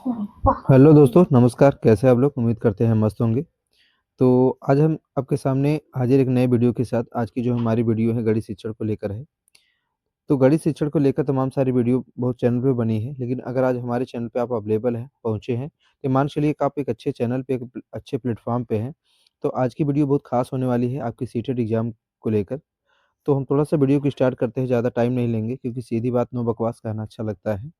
Hello दोस्तों, नमस्कार। कैसे हैं आप लोग? उम्मीद करते हैं मस्त होंगे। तो आज हम आपके सामने हाजिर एक नए वीडियो के साथ। आज की जो हमारी वीडियो है गणित शिक्षण को लेकर है। तो गणित शिक्षण को लेकर तमाम सारी वीडियो बहुत चैनल पे बनी है, लेकिन अगर आज हमारे चैनल पे आप अवेलेबल हैं, पहुँचे हैं, तो मान चलिए कि आप एक अच्छे चैनल पे, एक अच्छे प्लेटफॉर्म पे हैं। तो आज की वीडियो बहुत खास होने वाली है आपकी सीटेट एग्जाम को लेकर। तो हम थोड़ा सा वीडियो को स्टार्ट करते हैं, ज़्यादा टाइम नहीं लेंगे क्योंकि सीधी बात नो बकवास कहना अच्छा लगता है।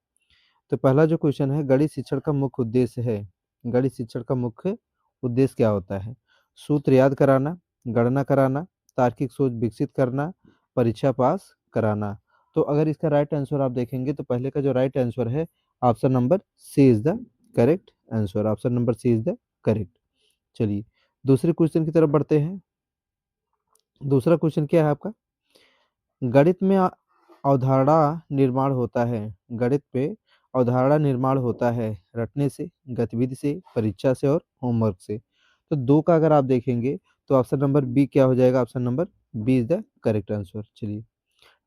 तो पहला जो क्वेश्चन है, गणित शिक्षण का मुख्य उद्देश्य है। गणित शिक्षण का मुख्य उद्देश्य क्या होता है? सूत्र याद कराना, गणना कराना, तार्किक सोच विकसित करना, परीक्षा पास कराना। तो अगर इसका राइट आंसर आप देखेंगे तो पहले का जो राइट आंसर है, option number C is the correct answer. Option number C is the correct. चलिए दूसरे क्वेश्चन की तरफ बढ़ते हैं। दूसरा क्वेश्चन क्या है आपका? गणित में अवधारणा निर्माण होता है। गणित पे अवधारणा निर्माण होता है रटने से, गतिविधि से, परीक्षा से और होमवर्क से। तो दो का अगर आप देखेंगे तो ऑप्शन नंबर बी क्या हो जाएगा? Option number B is the correct answer. चलिए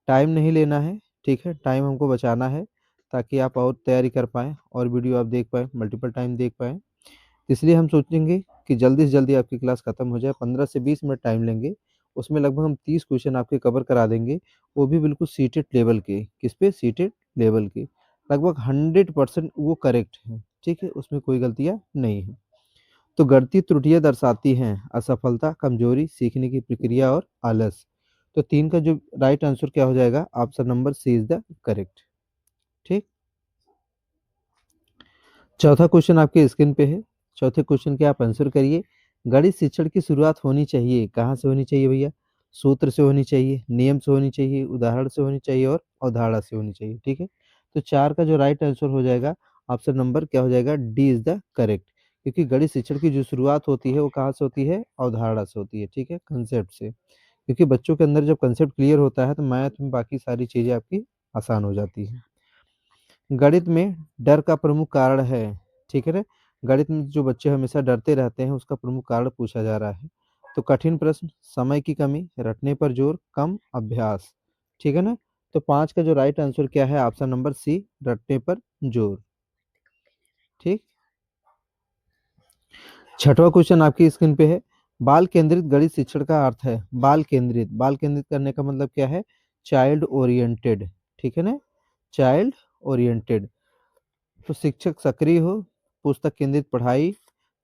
टाइम नहीं लेना है, ठीक है, टाइम हमको बचाना है ताकि आप और तैयारी कर पाएँ और वीडियो आप देख पाएँ, मल्टीपल टाइम देख पाएँ। इसलिए हम सोचेंगे कि जल्दी से जल्दी आपकी क्लास खत्म हो जाए। 15 से 20 मिनट टाइम लेंगे, उसमें लगभग हम 30 क्वेश्चन आपके कवर करा देंगे, वो भी बिल्कुल सीटेड लेवल के। किस पे? सीटेड लेवल के। लगभग 100% वो करेक्ट है, ठीक है, उसमें कोई गलतियाँ नहीं है। तो गणितीय त्रुटियां दर्शाती हैं असफलता, कमजोरी, सीखने की प्रक्रिया और आलस। तो 3 का जो राइट आंसर क्या हो जाएगा? Option number C is the correct. ठीक। चौथा क्वेश्चन आपके स्क्रीन पे है। चौथे क्वेश्चन के आप आंसर करिए। गणित शिक्षण की शुरुआत होनी चाहिए, कहाँ से होनी चाहिए भैया? सूत्र से होनी चाहिए, नियम से होनी चाहिए, उदाहरण से होनी चाहिए और अवधारणा से होनी चाहिए, ठीक है। तो 4 का जो राइट आंसर हो जाएगा, ऑप्शन नंबर क्या हो जाएगा? D is the correct. क्योंकि गणित शिक्षण की जो शुरुआत होती है वो कहाँ से होती है? अवधारणा से होती है, ठीक है, कंसेप्ट से। क्योंकि बच्चों के अंदर जब कंसेप्ट क्लियर होता है तो मैथ में बाकी सारी चीजें आपकी आसान हो जाती है। गणित में डर का प्रमुख कारण है, ठीक है ना। गणित में जो बच्चे हमेशा डरते रहते हैं उसका प्रमुख कारण पूछा जा रहा है। तो कठिन प्रश्न, समय की कमी, रटने पर जोर, कम अभ्यास, ठीक है ना। तो 5 का जो राइट आंसर क्या है? ऑप्शन नंबर सी, रटने पर जोर। ठीक। छठवां क्वेश्चन आपकी स्क्रीन पे है। बाल केंद्रित गणित शिक्षण का अर्थ है। बाल केंद्रित, बाल केंद्रित करने का मतलब क्या है? चाइल्ड ओरिएंटेड, ठीक है ना, चाइल्ड ओरिएंटेड। तो शिक्षक सक्रिय हो, पुस्तक केंद्रित पढ़ाई,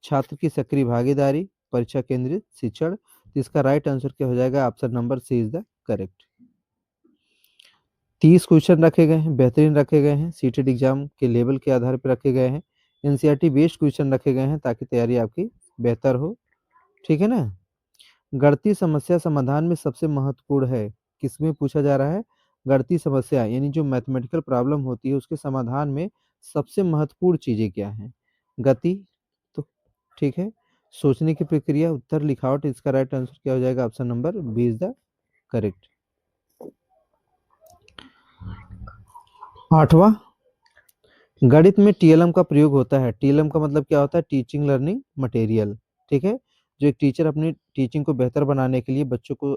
छात्र की सक्रिय भागीदारी, परीक्षा केंद्रित शिक्षण। तो इसका राइट आंसर क्या हो जाएगा? Option number C is the correct. 30 question रखे गए हैं, बेहतरीन रखे गए हैं, सीटेड एग्जाम के लेवल के आधार पर रखे गए हैं। एनसीईआरटी बेस्ड क्वेश्चन रखे गए हैं ताकि तैयारी आपकी बेहतर हो, ठीक है ना। गणितीय समस्या समाधान में सबसे महत्वपूर्ण है, किसमें पूछा जा रहा है? गणितीय समस्या यानी जो मैथमेटिकल प्रॉब्लम होती है उसके समाधान में सबसे महत्वपूर्ण चीजें क्या हैं? गति, तो ठीक है, सोचने की प्रक्रिया, उत्तर, लिखावट। इसका राइट आंसर क्या हो जाएगा? Option number B is the correct. आठवां, गणित में टीएलएम का प्रयोग होता है। टीएलएम का मतलब क्या होता है? टीचिंग लर्निंग मटेरियल, ठीक है। जो एक टीचर अपनी टीचिंग को बेहतर बनाने के लिए, बच्चों को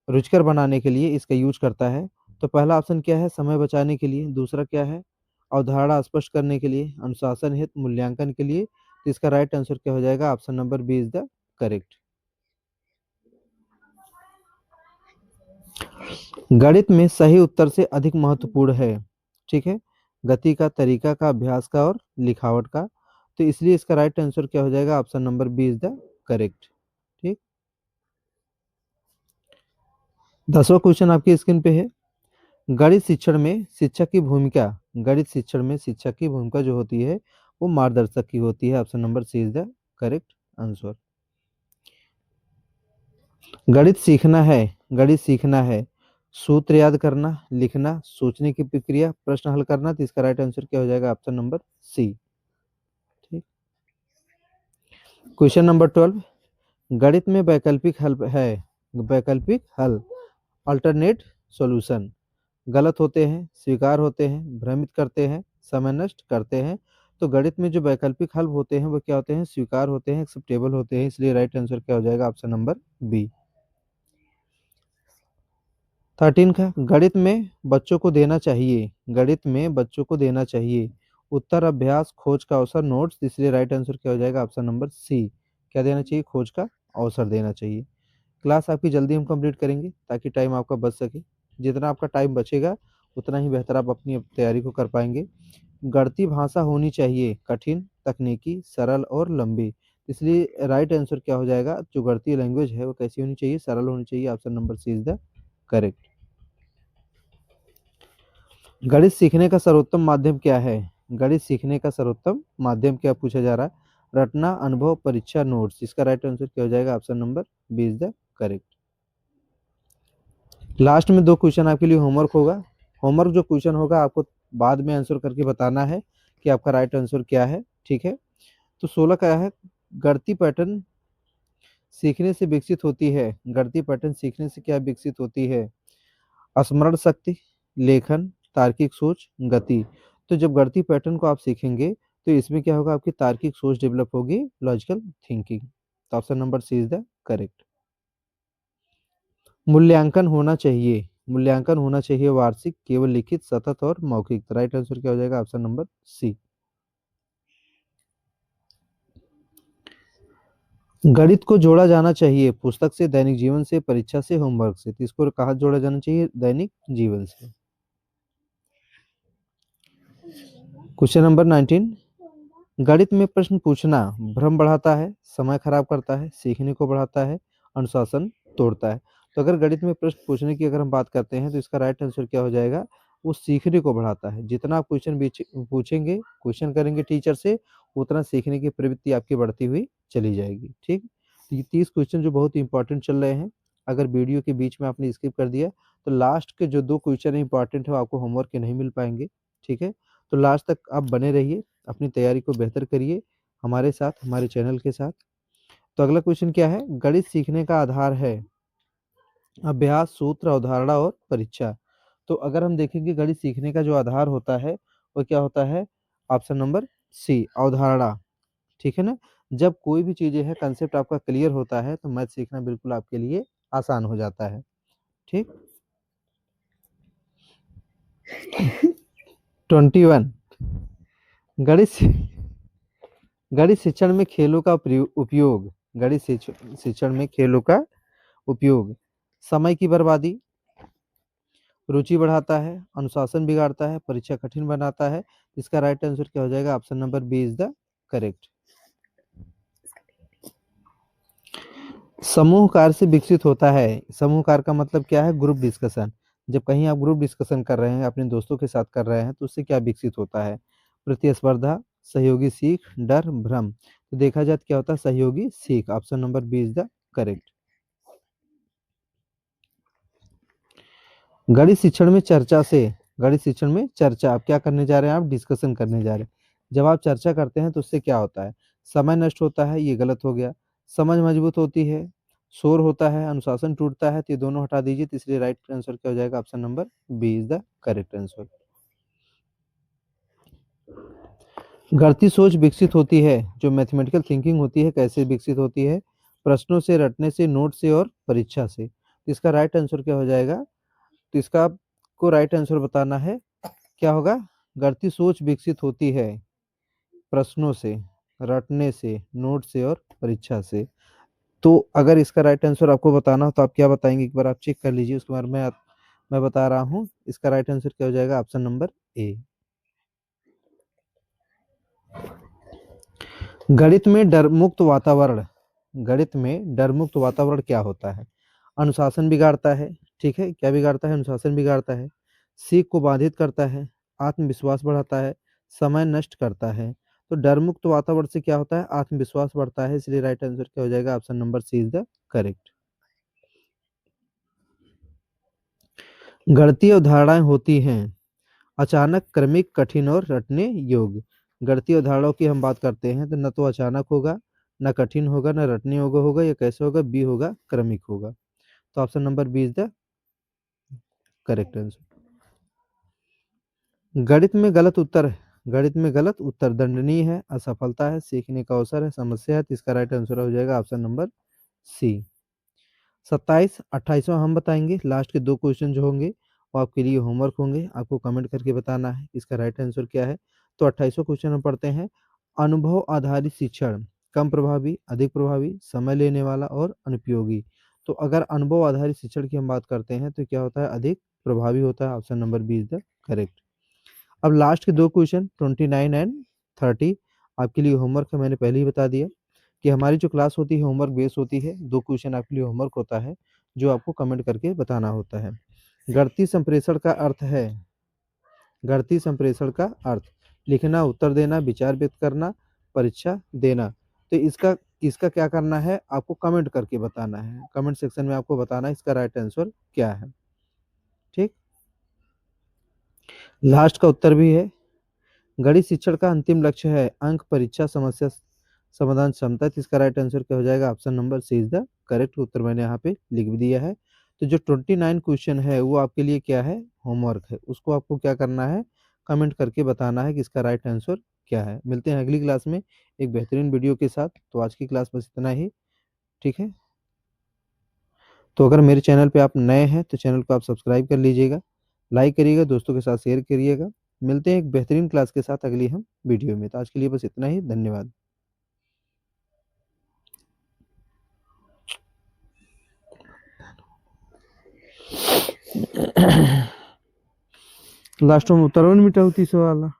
रुचिकर बनाने के लिए इसका यूज करता है। तो पहला ऑप्शन क्या है? समय बचाने के लिए। दूसरा क्या है? अवधारणा स्पष्ट करने के लिए, अनुशासन हेतु, मूल्यांकन के लिए। तो इसका राइट आंसर क्या हो जाएगा? Option number B is the correct. गणित में सही उत्तर से अधिक महत्वपूर्ण है, ठीक है, गति का, तरीका का, अभ्यास का और लिखावट का। तो इसलिए इसका राइट आंसर क्या हो जाएगा? Option number B is the correct. ठीक। 10वां क्वेश्चन आपकी स्क्रीन पे है। गणित शिक्षण में शिक्षक की भूमिका, गणित शिक्षण में शिक्षक की भूमिका जो होती है वो मार्गदर्शक की होती है। Option number C is the correct answer. गणित सीखना है, गणित सीखना है, सूत्र याद करना, लिखना, सोचने की प्रक्रिया, प्रश्न हल करना। तो इसका राइट आंसर क्या हो जाएगा? Option number C. ठीक। क्वेश्चन नंबर 12, गणित में वैकल्पिक हल है। वैकल्पिक हल, अल्टरनेट सॉल्यूशन, गलत होते हैं, स्वीकार होते हैं, भ्रमित करते हैं, समय नष्ट करते हैं। तो गणित में जो वैकल्पिक हल होते हैं वो क्या होते हैं? स्वीकार होते हैं, एक्सेप्टेबल होते हैं। इसलिए राइट आंसर क्या हो जाएगा? Option number B. 13 का, गणित में बच्चों को देना चाहिए, गणित में बच्चों को देना चाहिए उत्तर, अभ्यास, खोज का अवसर, नोट्स, इसलिए राइट आंसर क्या हो जाएगा? Option number C. क्या देना चाहिए? खोज का अवसर देना चाहिए। क्लास आपकी जल्दी हम कंप्लीट करेंगे ताकि टाइम आपका बच सके। जितना आपका टाइम बचेगा उतना ही बेहतर आप अपनी तैयारी को कर पाएंगे। गढ़ती भाषा होनी चाहिए कठिन, तकनीकी, सरल और लंबी। इसलिए राइट आंसर क्या हो जाएगा? जो गढ़ती लैंग्वेज है वो कैसी होनी चाहिए? सरल होनी चाहिए। Option number C is the correct. गणित सीखने का सर्वोत्तम माध्यम क्या है? गणित सीखने का सर्वोत्तम माध्यम क्या पूछा जा रहा है? रटना, अनुभव, परीक्षा, नोट्स। इसका राइट आंसर क्या हो जाएगा? Option number B is the correct. Last में दो क्वेश्चन आपके लिए होमवर्क होगा। होमवर्क जो क्वेश्चन होगा आपको बाद में आंसर करके बताना है कि आपका राइट आंसर क्या है। ठीक है, तो 16 का है, गणितीय पैटर्न सीखने से विकसित होती है। गणितीय पैटर्न सीखने से क्या विकसित होती है? स्मरण शक्ति, लेखन, तार्किक सोच, गति। तो जब गणितीय पैटर्न को आप सीखेंगे तो इसमें क्या होगा? आपकी तार्किक सोच डेवलप होगी, लॉजिकल थिंकिंग। तो option number C is the correct. मूल्यांकन होना चाहिए। मूल्यांकन होना चाहिए वार्षिक, केवल लिखित, सतत और मौखिक। राइट आंसर क्या हो जाएगा? Option number C. गणित को जोड़ा जाना चाहिए पुस्तक से, दैनिक जीवन से, परीक्षा से, होमवर्क से। तो इसको कहाँ जोड़ा जाना चाहिए? दैनिक जीवन से। क्वेश्चन नंबर 19, गणित में प्रश्न पूछना भ्रम बढ़ाता है, समय खराब करता है, सीखने को बढ़ाता है, अनुशासन तोड़ता है। तो अगर गणित में प्रश्न पूछने की अगर हम बात करते हैं तो इसका राइट आंसर क्या हो जाएगा? वो सीखने को बढ़ाता है। जितना आप क्वेश्चन पूछेंगे, क्वेश्चन करेंगे टीचर से, उतना सीखने की प्रवृत्ति आपकी बढ़ती हुई चली जाएगी। ठीक, तो ये 30 क्वेश्चन जो बहुत इंपॉर्टेंट चल रहे हैं, अगर वीडियो के बीच में आपने स्किप कर दिया तो लास्ट के जो दो क्वेश्चन इंपॉर्टेंट है वो आपको होमवर्क के नहीं मिल पाएंगे। ठीक है, तो लास्ट तक आप बने रहिए, अपनी तैयारी को बेहतर करिए हमारे साथ, हमारे चैनल के साथ। तो अगला क्वेश्चन क्या है? गणित सीखने का आधार है अभ्यास, सूत्र, अवधारणा और परीक्षा। तो अगर हम देखेंगे गणित सीखने का जो आधार होता है वो क्या होता है? ऑप्शन नंबर सी, अवधारणा। ठीक है ना, जब कोई भी चीजें है, कंसेप्ट आपका क्लियर होता है तो मैथ सीखना बिल्कुल आपके लिए आसान हो जाता है। ठीक, 21, गणित गणित शिक्षण में खेलों का उपयोग। गणित शिक्षण में खेलों का उपयोग समय की बर्बादी, रुचि बढ़ाता है, अनुशासन बिगाड़ता है, परीक्षा कठिन बनाता है। इसका राइट आंसर क्या हो जाएगा? Option number B is the correct. समूह कार्य से विकसित होता है। समूह कार्य का मतलब क्या है? Group discussion. जब कहीं आप ग्रुप डिस्कशन कर रहे हैं, अपने दोस्तों के साथ कर रहे हैं, तो उससे क्या विकसित होता है? प्रतिस्पर्धा, सहयोगी सीख, डर, भ्रम। तो देखा जाए तो क्या होता है? सहयोगी सीख। Option number B is the correct. गणित शिक्षण में चर्चा से, गणित शिक्षण में चर्चा आप क्या करने जा रहे हैं? आप डिस्कशन करने जा रहे हैं। जब आप चर्चा करते हैं तो उससे क्या होता है? समय नष्ट होता है, ये गलत हो गया। समझ मजबूत होती है, शोर होता है, अनुशासन टूटता है। तो ये दोनों हटा दीजिए, तो इसलिए राइट आंसर क्या हो जाएगा? Option number B is the correct answer. गणितीय सोच विकसित होती है, जो मैथमेटिकल थिंकिंग होती है, कैसे विकसित होती है? प्रश्नों से, रटने से, नोट से और परीक्षा से। तो इसका राइट आंसर क्या हो जाएगा? तो इसका आपको राइट आंसर बताना है, क्या होगा? गणितीय सोच विकसित होती है प्रश्नों से, रटने से, नोट से और परीक्षा से। तो अगर इसका राइट आंसर आपको बताना हो तो आप क्या बताएंगे? एक बार आप चेक कर लीजिए, उसके बाद मैं बता रहा हूँ। इसका राइट आंसर क्या हो जाएगा? Option number A. गणित में डर मुक्त वातावरण, गणित में डर मुक्त वातावरण क्या होता है? अनुशासन बिगाड़ता है। ठीक है, क्या बिगाड़ता है? अनुशासन बिगाड़ता है, सीख को बाधित करता है, आत्मविश्वास बढ़ाता है, समय नष्ट करता है। तो डर मुक्त वातावरण से क्या होता है? आत्मविश्वास बढ़ता है। इसलिए राइट आंसर क्या हो जाएगा? Option number C is the correct. गणितीय अवधारणाएं होती हैं अचानक, क्रमिक, कठिन और रटने योग्य। गणितीय अवधारणाओं की हम बात करते हैं तो न तो अचानक होगा, न कठिन होगा, न रटने योग्य होगा। या कैसे होगा? बी होगा, क्रमिक होगा। तो option number B is the correct answer. गणित में गलत उत्तर, गणित में गलत उत्तर दंडनीय है, असफलता है, सीखने का अवसर है, समस्या है। तो इसका राइट आंसर हो जाएगा ऑप्शन नंबर सी। 27, 28वां हम बताएंगे। लास्ट के दो क्वेश्चन जो होंगे वो आपके लिए होमवर्क होंगे, आपको कमेंट करके बताना है इसका राइट आंसर क्या है। तो 28वां क्वेश्चन हम पढ़ते हैं, अनुभव आधारित शिक्षण कम प्रभावी, अधिक प्रभावी, समय लेने वाला और अनुपयोगी। तो अगर अनुभव आधारित शिक्षण की हम बात करते हैं तो क्या होता है, अधिक प्रभावी होता है। Option number B is the correct. अब लास्ट के दो क्वेश्चन 29 एंड 30 आपके लिए होमवर्क है। मैंने पहले ही बता दिया कि हमारी जो क्लास होती है होमवर्क बेस होती है। दो क्वेश्चन आपके लिए होमवर्क होता है जो आपको कमेंट करके बताना होता है। गणितीय संप्रेषण का अर्थ है, गणितीय संप्रेषण का अर्थ लिखना, उत्तर देना, विचार व्यक्त करना, परीक्षा देना। तो इसका इसका क्या करना है, आपको कमेंट करके बताना है। कमेंट सेक्शन में आपको बताना है इसका राइट आंसर क्या है। ठीक, लास्ट का उत्तर भी है। गणित शिक्षण का अंतिम लक्ष्य है अंक, परीक्षा, समस्या समाधान क्षमता। तो इसका राइट आंसर क्या हो जाएगा, option number C is the correct. उत्तर मैंने यहाँ पे लिख भी दिया है। तो जो 29 क्वेश्चन है वो आपके लिए क्या है, होमवर्क है। उसको आपको क्या करना है, कमेंट करके बताना है कि इसका राइट आंसर क्या है। मिलते हैं अगली क्लास में एक बेहतरीन वीडियो के साथ। तो आज की क्लास बस इतना ही। ठीक है, तो अगर मेरे चैनल पे आप नए हैं तो चैनल को आप सब्सक्राइब कर लीजिएगा, लाइक करिएगा, दोस्तों के साथ शेयर करिएगा। मिलते हैं एक बेहतरीन क्लास के साथ अगली हम वीडियो में। तो आज के लिए बस इतना ही, धन्यवाद। लास्ट में उतरवन मिटा 30 वाला।